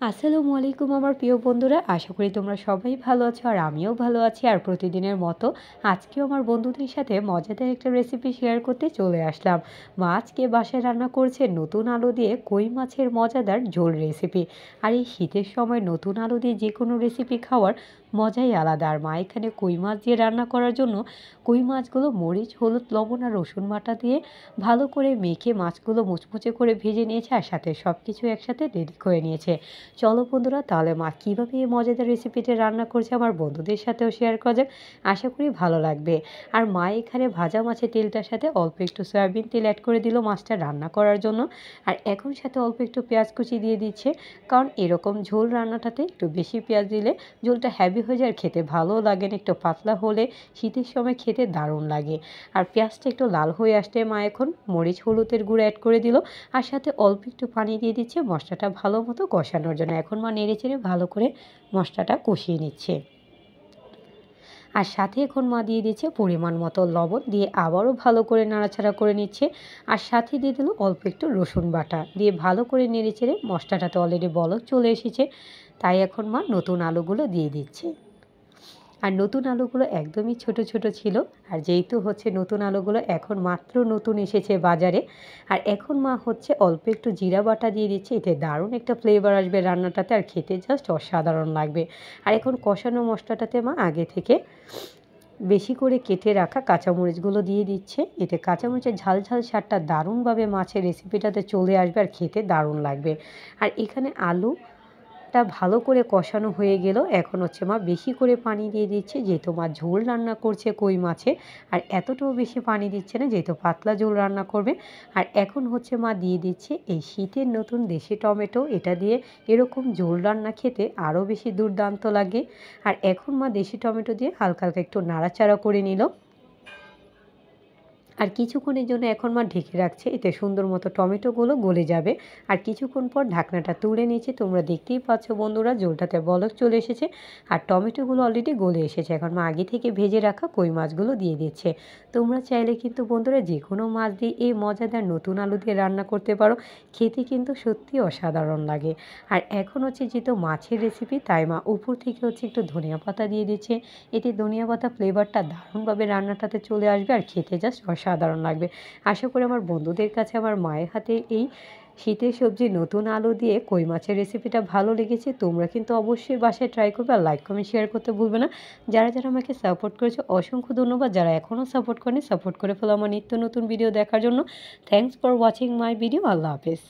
আসসালামু আলাইকুম আমার প্রিয় বন্ধুরা, আশা করি তোমরা সবাই ভালো আছো আর আমিও ভালো আছি। আর প্রতিদিনের মতো আজকেও আমার বন্ধুদের সাথে মজাদার একটা রেসিপি শেয়ার করতে চলে আসলাম। মা আজকে বাসায় রান্না করছে নতুন আলু দিয়ে কই মাছের মজাদার ঝোল রেসিপি। আর এই শীতের সময় নতুন আলু দিয়ে যে কোনো রেসিপি খাওয়ার মজাই আলাদা। আর মা এখানে কই মাছ দিয়ে রান্না করার জন্য কই মাছগুলো মরিচ, হলুদ, লবণ আর রসুন বাটা দিয়ে ভালো করে মেখে মাছগুলো মুচমুচে করে ভেজে নিয়েছে আর সাথে সব কিছু একসাথে রেডি করে নিয়েছে। চলো বন্ধুরা, তাহলে মা কীভাবে এই মজাদার রেসিপিটা রান্না করছে আমার বন্ধুদের সাথেও শেয়ার করা যাক। আশা করি ভালো লাগবে। আর মা এখানে ভাজা মাছের তেলটার সাথে অল্প একটু সয়াবিন তেল অ্যাড করে দিল মাছটা রান্না করার জন্য। আর এখন সাথে অল্প একটু পেঁয়াজ কুচি দিয়ে দিচ্ছে, কারণ এরকম ঝোল রান্নাটাতে একটু বেশি পেঁয়াজ দিলে ঝোলটা হ্যাভি হয়ে যায় আর খেতে ভালোও লাগে না। একটু পাতলা হলে শীতের সময় খেতে দারুণ লাগে। আর পেঁয়াজটা একটু লাল হয়ে আসতে মা এখন মরিচ, হলুদের গুঁড়ো অ্যাড করে দিল আর সাথে অল্প একটু পানি দিয়ে দিচ্ছে মশলাটা ভালো মতো কষানোর জন্য। এখন মা নেড়েচেড়ে ভালো করে মশলাটা কষিয়ে নিচ্ছে। আর সাথে এখন মা দিয়ে দিচ্ছে পরিমাণ মতো লবণ, দিয়ে আবারও ভালো করে নাড়াচাড়া করে নিচ্ছে। আর সাথে দিয়ে দিল অল্প একটু রসুন বাটা, দিয়ে ভালো করে নেড়েচেড়ে মশলাটাতে অলরেডি বলক চলে এসেছে, তাই এখন মা নতুন আলুগুলো দিয়ে দিচ্ছে। আর নতুন আলুগুলো একদমই ছোট ছোট ছিল। আর যেহেতু নতুন আলুগুলো এখন মাত্র নতুন এসেছে বাজারে, আর এখন মা অল্প একটু জিরা বাটা দিয়ে দিচ্ছে। এতে দারুণ একটা ফ্লেভার আসবে রান্নাটাতে আর খেতে জাস্ট অসাধারণ লাগবে। আর এখন কষানো মশলাটাতে মা আগে থেকে বেশি করে কেটে রাখা কাঁচামরিচগুলো দিয়ে দিচ্ছে। এতে কাঁচামরিচের ঝাল ঝাল স্বাদটা দারুণভাবে মাছের রেসিপিটাতে চলে আসবে আর খেতে দারুণ লাগবে। আর এখানে আলুটা ভালো করে কষানো হয়ে গেল। এখন মা বেশি করে পানি দিয়ে দিচ্ছে, যেহেতু মা ঝোল রান্না করছে কই মাছে। আর এতটাও বেশি পানি দিচ্ছে না, যেহেতু পাতলা ঝোল রান্না করবে। আর এখন মা দিয়ে দিচ্ছে এই শীতের নতুন দেশি টমেটো, এটা দিয়ে এরকম ঝোল রান্না খেতে আরও বেশি দুর্দান্ত লাগে। আর এখন মা দেশি টমেটো দিয়ে হালকা হালকা একটু নাড়াচাড়া করে নিল। আর কিছুক্ষণের জন্য এখন মা ঢেকে রাখছে, এতে সুন্দর মতো টমেটোগুলো গলে যাবে। আর কিছুক্ষণ পর ঢাকনাটা তুলে নিয়েছে। তোমরা দেখতেই পাচ্ছ বন্ধুরা, ঝোলটাতে বলক চলে এসেছে আর টমেটোগুলো অলরেডি গলে এসেছে। এখন মা আগে থেকে ভেজে রাখা কই মাছগুলো দিয়ে দিচ্ছে। তোমরা চাইলে কিন্তু বন্ধুরা যে কোনো মাছ দিয়ে এই মজাদার নতুন আলু দিয়ে রান্না করতে পারো, খেতে কিন্তু সত্যি অসাধারণ লাগে। আর এখন যেহেতু মাছের রেসিপি, তাই মা উপর থেকে একটু ধনিয়া পাতা দিয়ে দিচ্ছে। এতে ধনিয়া পাতা ফ্লেভারটা দারুণভাবে রান্নাটাতে চলে আসবে আর খেতে জাস্ট অসাধারণ লাগবে। আশা করি আমার বন্ধুদের কাছে আমার মায়ের হাতে এই শীতের সবজি নতুন আলু দিয়ে কই মাছের রেসিপিটা ভালো লেগেছে। তোমরা কিন্তু অবশ্যই বাসায় ট্রাই করবে আর লাইক কমেন্ট শেয়ার করতে ভুলবে না। যারা যারা আমাকে সাপোর্ট করেছে অসংখ্য ধন্যবাদ। যারা এখনও সাপোর্ট করেনি, সাপোর্ট করে ফেলো আমার নিত্য নতুন ভিডিও দেখার জন্য। Thanks for watching my video. আল্লাহ হাফেজ।